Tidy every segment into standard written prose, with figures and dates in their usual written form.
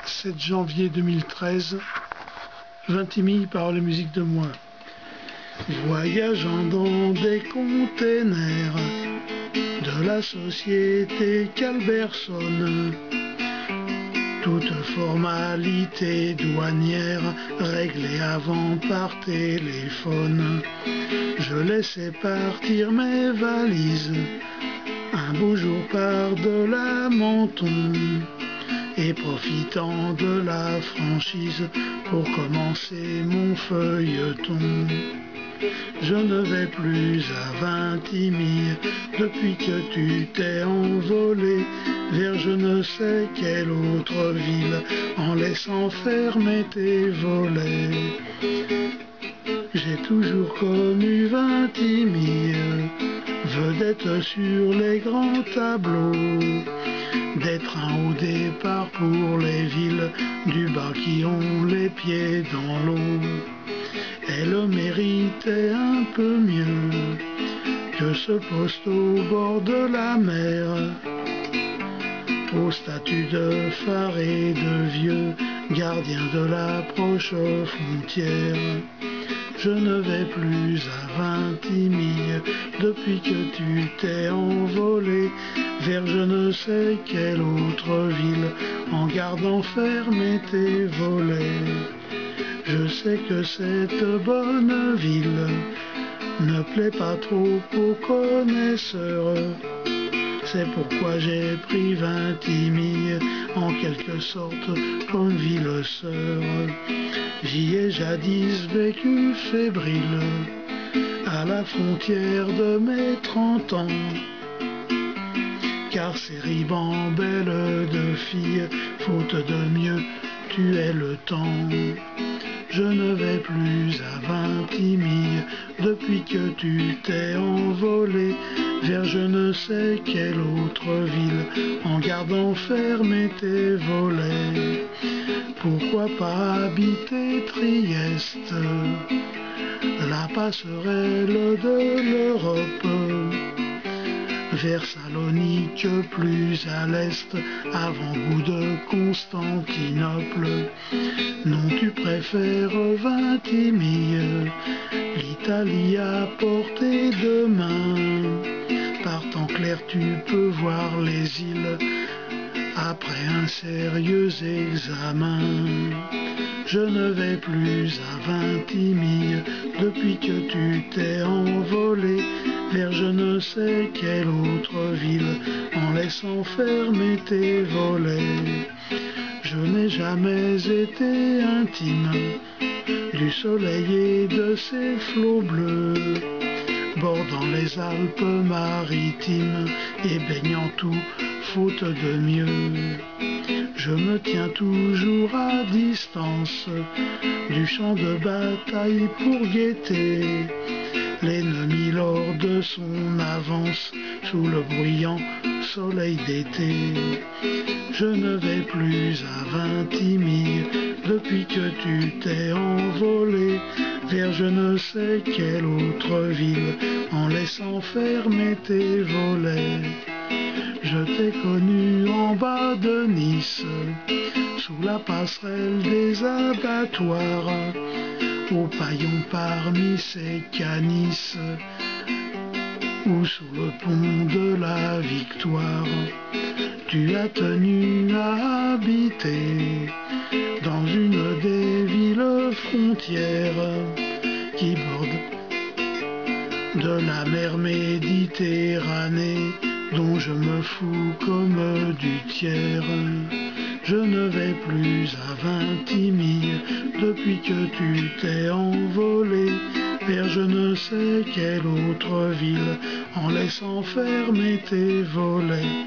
7 janvier 2013, Vintimille, paroles et musique de moi. Voyageant dans des containers de la société Calbersonne, toute formalité douanière réglée avant par téléphone, je laissais partir mes valises un beau jour par-delà Menton, et profitant de la franchise pour commencer mon feuilleton. Je ne vais plus à Vintimille depuis que tu t'es envolé vers je ne sais quelle autre ville en laissant fermer tes volets. J'ai toujours connu Vintimille, vedette sur les grands tableaux, des trains au départ pour les villes du bas qui ont les pieds dans l'eau. Elle méritait un peu mieux que ce poste au bord de la mer, au statut de phare et de vieux gardien de la proche frontière. Je ne vais plus à Vintimille depuis que tu t'es envolé vers je ne sais quelle autre ville en gardant fermés tes volets. Je sais que cette bonne ville ne plaît pas trop aux connaisseurs. C'est pourquoi j'ai pris Vintimille en quelque sorte comme ville sœur. J'y ai jadis vécu fébrile à la frontière de mes 30 ans, car ces ribambelles de filles, faute de mieux, tuaient le temps. Je ne vais plus à Vintimille depuis que tu t'es envolé vers je ne sais quelle autre ville en gardant fermés tes volets. Pourquoi pas habiter Trieste, la passerelle de l'Europe, vers Salonique plus à l'est, avant-goût de Constantinople? Non, tu préfères Vintimille, l'Italie à portée de main. Par temps clair tu peux voir les îles après un sérieux examen. Je ne vais plus à Vintimille depuis que tu t'es envolé vers je ne sais quelle autre ville en laissant fermer tes volets. Je n'ai jamais été intime du soleil et de ses flots bleus, bordant les Alpes-Maritimes et baignant tout faute de mieux. Je me tiens toujours à distance du champ de bataille pour guetter l'ennemi lors de son avance sous le bruyant soleil d'été. Je ne vais plus à Vintimille depuis que tu t'es envolé vers je ne sais quelle autre ville en laissant fermer tes volets. Je t'ai connu en bas de Nice, sous la passerelle des abattoirs, au paillon parmi ces canisses, ou sous le pont de la Victoire. Tu as tenu à habiter dans une des villes frontières qui bordent de la mer Méditerranée, dont je me fous comme du tiers. Je ne vais plus à Vintimille depuis que tu t'es envolé vers je ne sais quelle autre ville en laissant fermer tes volets.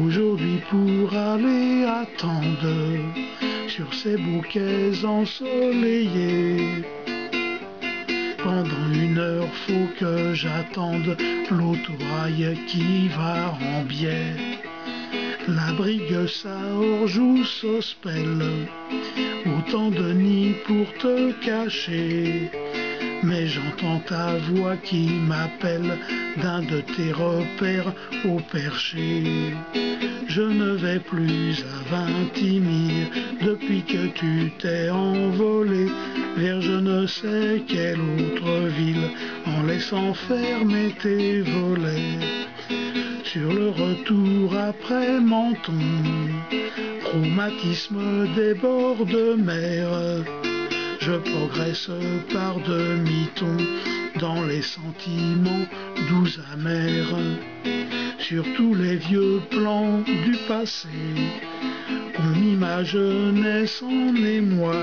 Aujourd'hui pour aller attendre sur ces bouquets ensoleillés, pendant 1 heure faut que j'attende l'autorail qui va en biais. La brigue s'orge ou s'ospelle, autant de nids pour te cacher, mais j'entends ta voix qui m'appelle d'un de tes repères au perché. Je ne vais plus à Vintimille depuis que tu t'es envolé vers je ne sais quelle autre ville en laissant fermer tes volets. Sur le retour après Menton, traumatisme des bords de mer, je progresse par demi-ton dans les sentiments doux amers. Sur tous les vieux plans du passé, qu'ont mis ma jeunesse en émoi,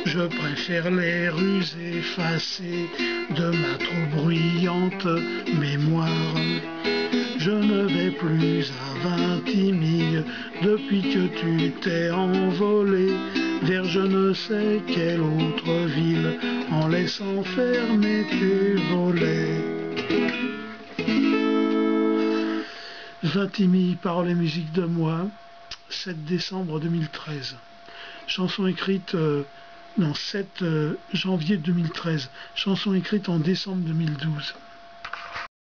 je préfère les rues effacées de ma trop bruyante mémoire. Je ne vais plus à Vintimille depuis que tu t'es envolé vers je ne sais quelle autre ville en laissant fermer tes volets. Vintimille, paroles et musique de moi, 7 décembre 2013. Chanson écrite 7 janvier 2013. Chanson écrite en décembre 2012.